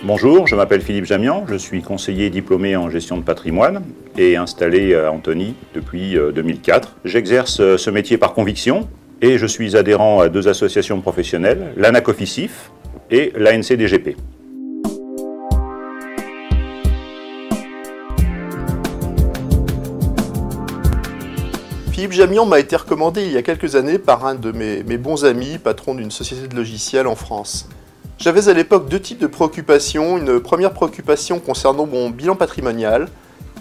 Bonjour, je m'appelle Philippe Jamian, je suis conseiller diplômé en gestion de patrimoine et installé à Antony depuis 2004. J'exerce ce métier par conviction et je suis adhérent à deux associations professionnelles, l'ANACOFICIF et l'ANCDGP. Philippe Jamian m'a été recommandé il y a quelques années par un de mes bons amis, patron d'une société de logiciels en France. J'avais à l'époque deux types de préoccupations. Une première préoccupation concernant mon bilan patrimonial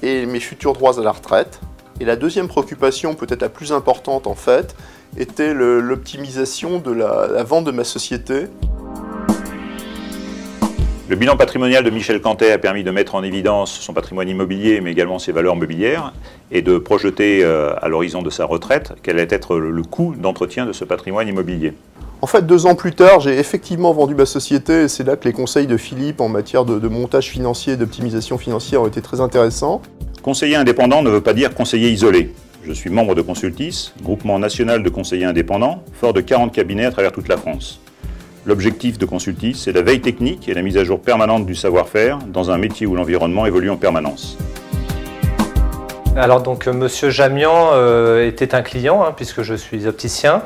et mes futurs droits à la retraite. Et la deuxième préoccupation, peut-être la plus importante en fait, était l'optimisation de la vente de ma société. Le bilan patrimonial de Michel Cantet a permis de mettre en évidence son patrimoine immobilier, mais également ses valeurs mobilières, et de projeter à l'horizon de sa retraite quel allait être le coût d'entretien de ce patrimoine immobilier. En fait, 2 ans plus tard, j'ai effectivement vendu ma société et c'est là que les conseils de Philippe en matière de montage financier et d'optimisation financière ont été très intéressants. Conseiller indépendant ne veut pas dire conseiller isolé. Je suis membre de Consultis, groupement national de conseillers indépendants, fort de 40 cabinets à travers toute la France. L'objectif de Consultis, c'est la veille technique et la mise à jour permanente du savoir-faire dans un métier où l'environnement évolue en permanence. Alors donc Monsieur Jamian était un client puisque je suis opticien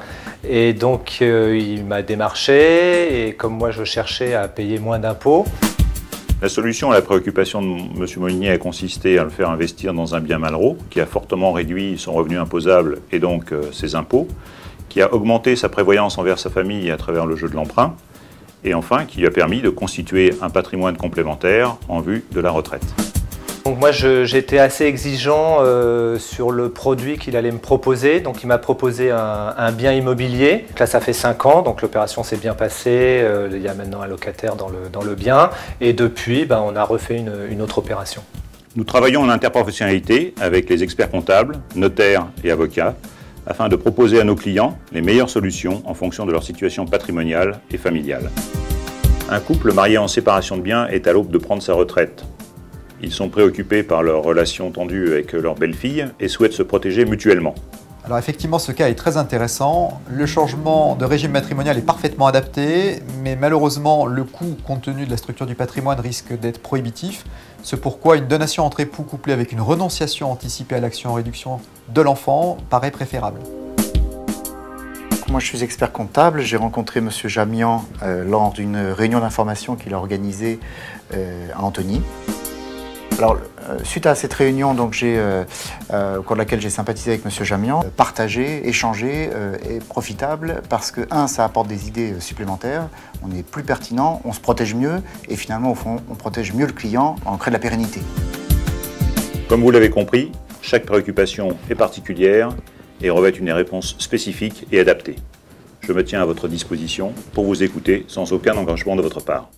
et donc il m'a démarché et comme moi je cherchais à payer moins d'impôts. La solution à la préoccupation de M. Molinier a consisté à le faire investir dans un bien Malraux qui a fortement réduit son revenu imposable et donc ses impôts, qui a augmenté sa prévoyance envers sa famille à travers le jeu de l'emprunt et enfin qui lui a permis de constituer un patrimoine complémentaire en vue de la retraite. Donc moi j'étais assez exigeant sur le produit qu'il allait me proposer. Donc il m'a proposé un bien immobilier. Là ça fait 5 ans, donc l'opération s'est bien passée. Il y a maintenant un locataire dans le bien. Et depuis, on a refait une autre opération. Nous travaillons en interprofessionnalité avec les experts comptables, notaires et avocats afin de proposer à nos clients les meilleures solutions en fonction de leur situation patrimoniale et familiale. Un couple marié en séparation de biens est à l'aube de prendre sa retraite. Ils sont préoccupés par leur relation tendue avec leur belle-fille et souhaitent se protéger mutuellement. Alors effectivement, ce cas est très intéressant. Le changement de régime matrimonial est parfaitement adapté, mais malheureusement, le coût, compte tenu de la structure du patrimoine, risque d'être prohibitif. C'est pourquoi une donation entre époux couplée avec une renonciation anticipée à l'action en réduction de l'enfant paraît préférable. Moi, je suis expert comptable. J'ai rencontré M. Jamian lors d'une réunion d'information qu'il a organisée à Antony. Alors, suite à cette réunion, donc, au cours de laquelle j'ai sympathisé avec M. Jamian, partager, échanger est profitable parce que, ça apporte des idées supplémentaires, on est plus pertinent, on se protège mieux et finalement, au fond, on protège mieux le client, on crée de la pérennité. Comme vous l'avez compris, chaque préoccupation est particulière et revêt une réponse spécifique et adaptée. Je me tiens à votre disposition pour vous écouter sans aucun engagement de votre part.